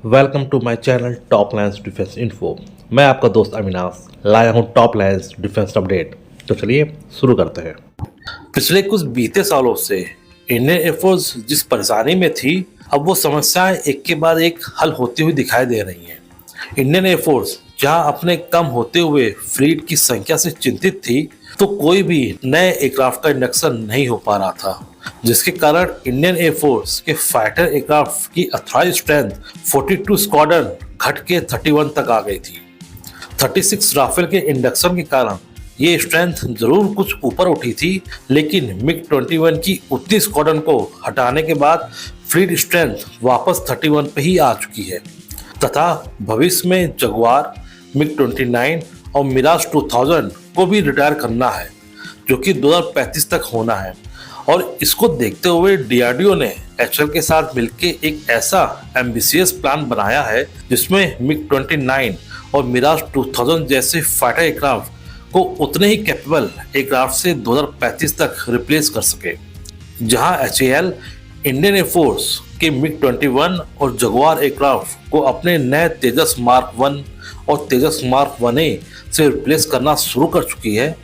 Welcome to my channel top lines defence info. मैं आपका दोस्त अविनाश लाया हूं टॉप लाइन्स डिफेंस अपडेट। तो चलिए शुरू करते हैं। पिछले कुछ बीते सालों से इंडियन एयरफोर्स जिस परेशानी में थी, अब वो समस्याएं एक के बाद एक हल होती हुई दिखाई दे रही हैं। इंडियन एयरफोर्स जहां अपने कम होते हुए फ्लीट की संख्या से चिंतित थी, तो कोई भी नए एयरक्राफ्ट का इंडक्शन नहीं हो पा रहा था, जिसके कारण इंडियन एयरफोर्स के फाइटर एयरक्राफ्ट की अथॉराइज्ड स्ट्रेंथ 42 स्क्वाड्रन घट के 31 तक आ गई थी। 36 राफेल के इंडक्शन के कारण ये स्ट्रेंथ जरूर कुछ ऊपर उठी थी, लेकिन मिग 21 की उतनी स्क्वाड्रन को हटाने के बाद फ्लीट स्ट्रेंथ वापस 31 पे ही आ चुकी है तथा भविष्य में जगुआर, मिग 29 और मिराज 2000 को भी रिटायर करना है, जो कि 2035 तक होना है। और इसको देखते हुए डीआरडीओ ने एचएएल के साथ मिलकर एक ऐसा एम्बिशियस प्लान बनाया है जिसमें मिग 29 और मिराज 2000 जैसे फाइटर एयरक्राफ्ट को उतने ही कैपेबल एयरक्राफ्ट से 2035 तक रिप्लेस कर सके। जहां एचएएल इंडियन एयरफोर्स के मिग 21 और जगुआर एयरक्राफ्ट को अपने नए तेजस मार्क 1 और तेजस मार्क 1A से रिप्लेस करना शुरू कर चुकी है,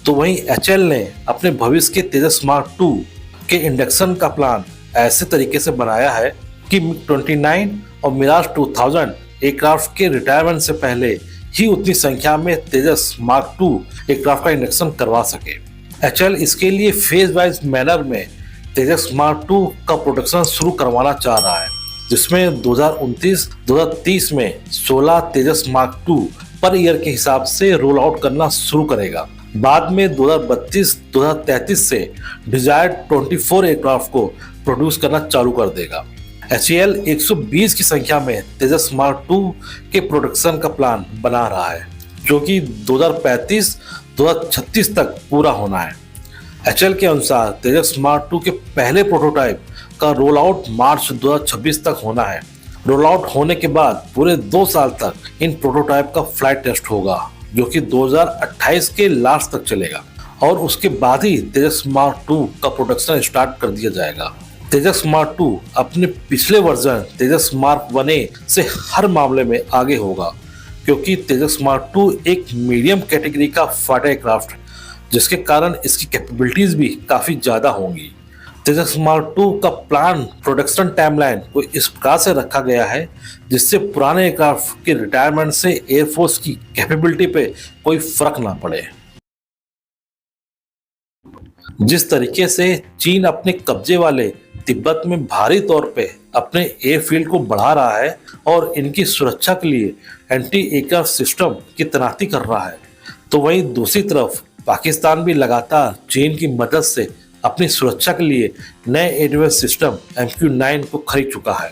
तो वहीं एचएएल ने अपने भविष्य के तेजस मार्क 2 के इंडक्शन का प्लान ऐसे तरीके से बनाया है कि मिग 29 और मिराज 2000 एयरक्राफ्ट के रिटायरमेंट से पहले ही उतनी संख्या में तेजस मार्क 2 एयरक्राफ्ट का इंडक्शन करवा सके। एचएएल इसके लिए फेज वाइज मैनर में तेजस मार्क 2 का प्रोडक्शन शुरू करवाना चाह रहा है, जिसमें 2029-2030 में 16 तेजस मार्क 2 पर ईयर के हिसाब से रोल आउट करना शुरू करेगा। बाद में 2032-2033 से डिजायर्ड 24 एयरक्राफ्ट को प्रोड्यूस करना चालू कर देगा। एचएएल 120 की संख्या में तेजस मार्क 2 के प्रोडक्शन का प्लान बना रहा है, जो कि 2035-2036 तक पूरा होना है। एचएएल के अनुसार तेजस मार्क 2 के पहले प्रोटोटाइप का रोल आउट मार्च 2026 तक होना है। रोल आउट होने के बाद पूरे 2 साल तक इन प्रोटोटाइप का फ्लाइट टेस्ट होगा, जो कि 2028 के लास्ट तक चलेगा और उसके बाद ही तेजस मार्क 2 का प्रोडक्शन स्टार्ट कर दिया जाएगा। तेजस मार्क 2 अपने पिछले वर्जन तेजस मार्क 1A से हर मामले में आगे होगा, क्योंकि तेजस मार्क 2 एक मीडियम कैटेगरी का फाइटर एयरक्राफ्ट है, जिसके कारण इसकी कैपेबिलिटीज भी काफी ज्यादा होंगी। तेजस मार्क 2 का प्लान प्रोडक्शन टाइमलाइन को इस प्रकार से रखा गया है जिससे पुराने एयरक्राफ्ट के रिटायरमेंट से एयरफोर्स की कैपेबिलिटी पे कोई फर्क ना पड़े। जिस तरीके से चीन अपने कब्जे वाले तिब्बत में भारी तौर पे अपने एयरफील्ड को बढ़ा रहा है और इनकी सुरक्षा के लिए एंटी एयरक्राफ्ट सिस्टम की तैनाती कर रहा है, तो वहीं दूसरी तरफ पाकिस्तान भी लगातार चीन की मदद से अपनी सुरक्षा के लिए नए एयर डिफेंस सिस्टम MQ-9 को खरीद चुका है।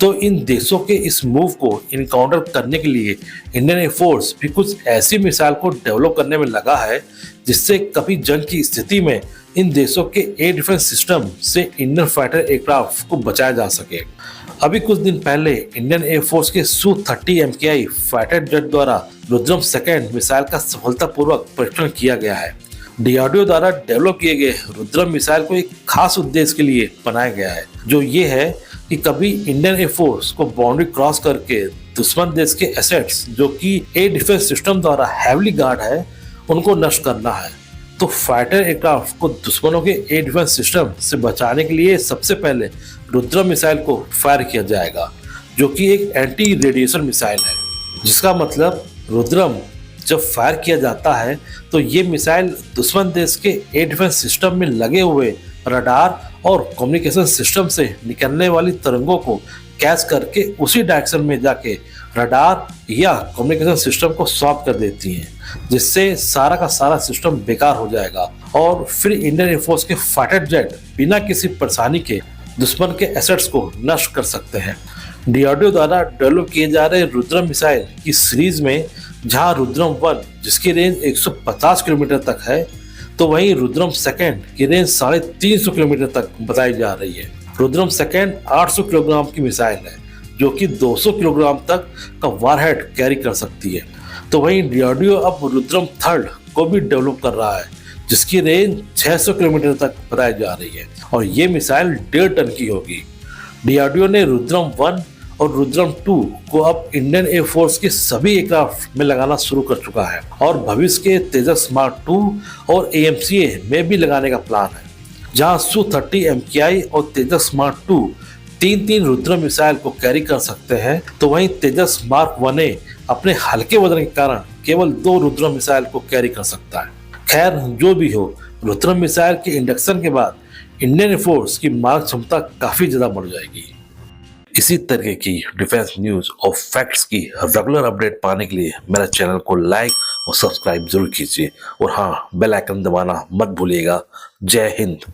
तो इन देशों के इस मूव को इनकाउंटर करने के लिए इंडियन एयरफोर्स भी कुछ ऐसी मिसाइल को डेवलप करने में लगा है जिससे कभी जंग की स्थिति में इन देशों के एयर डिफेंस सिस्टम से इंडियन फाइटर एयरक्राफ्ट को बचाया जा सके। अभी कुछ दिन पहले इंडियन एयरफोर्स के Su-30 MKI फाइटर जेट द्वारा रुद्रम सेकंड मिसाइल का सफलतापूर्वक परीक्षण किया गया है। डीआरडीओ द्वारा डेवलप किए गए रुद्रम मिसाइल को एक खास उद्देश्य के लिए बनाया गया है, जो ये है कि कभी इंडियन एयरफोर्स को बाउंड्री क्रॉस करके दुश्मन देश के एसेट्स, जो कि एयर डिफेंस सिस्टम द्वारा हैविली गार्ड है, उनको नष्ट करना है। तो फाइटर एयरक्राफ्ट को दुश्मनों के एयर डिफेंस सिस्टम से बचाने के लिए सबसे पहले रुद्रम मिसाइल को फायर किया जाएगा, जो कि एक एंटी रेडिएशन मिसाइल है। जिसका मतलब रुद्रम जब फायर किया जाता है तो ये मिसाइल दुश्मन देश के एयर डिफेंस सिस्टम में लगे हुए रडार और कम्युनिकेशन सिस्टम से निकलने वाली तरंगों को कैच करके उसी डायरेक्शन में जाके रडार या कम्युनिकेशन सिस्टम को सॉल्व कर देती हैं, जिससे सारा का सारा सिस्टम बेकार हो जाएगा और फिर इंडियन एयरफोर्स के फाइटर जेट बिना किसी परेशानी के दुश्मन के एसेट्स को नष्ट कर सकते हैं। डीआरडीओ द्वारा डेवलप किए जा रहे रुद्रम मिसाइल की सीरीज में जहां रुद्रम 1 जिसकी रेंज 150 किलोमीटर तक है, तो वहीं रुद्रम सेकंड की रेंज 350 किलोमीटर तक बताई जा रही है। रुद्रम सेकंड 800 किलोग्राम की मिसाइल है, जो कि 200 किलोग्राम तक का वारहेड कैरी कर सकती है। तो वहीं डीआरडीओ अब रुद्रम थर्ड को भी डेवलप कर रहा है, जिसकी रेंज 600 किलोमीटर तक बताई जा रही है और ये मिसाइल 1.5 टन की होगी। डीआरडीओ ने रुद्रम 1 और रुद्रम 2 को अब इंडियन एयरफोर्स के सभी एयरक्राफ्ट में लगाना शुरू कर चुका है और भविष्य के तेजस मार्क 2 और AMCA में भी लगाने का प्लान है। जहां Su-30 MKI और तेजस मार्क 2 तीन रुद्रम मिसाइल को कैरी कर सकते हैं, तो वहीं तेजस मार्क 1A अपने हल्के वजन के कारण केवल 2 रुद्रम मिसाइल को कैरी कर सकता है। खैर जो भी हो, रुद्रम मिसाइल के इंडक्शन के बाद इंडियन एयरफोर्स की मारक क्षमता काफी ज्यादा बढ़ जाएगी। इसी तरह की डिफेंस न्यूज और फैक्ट्स की रेगुलर अपडेट पाने के लिए मेरा चैनल को लाइक और सब्सक्राइब जरूर कीजिए और हाँ, बेल आइकन दबाना मत भूलिएगा। जय हिंद।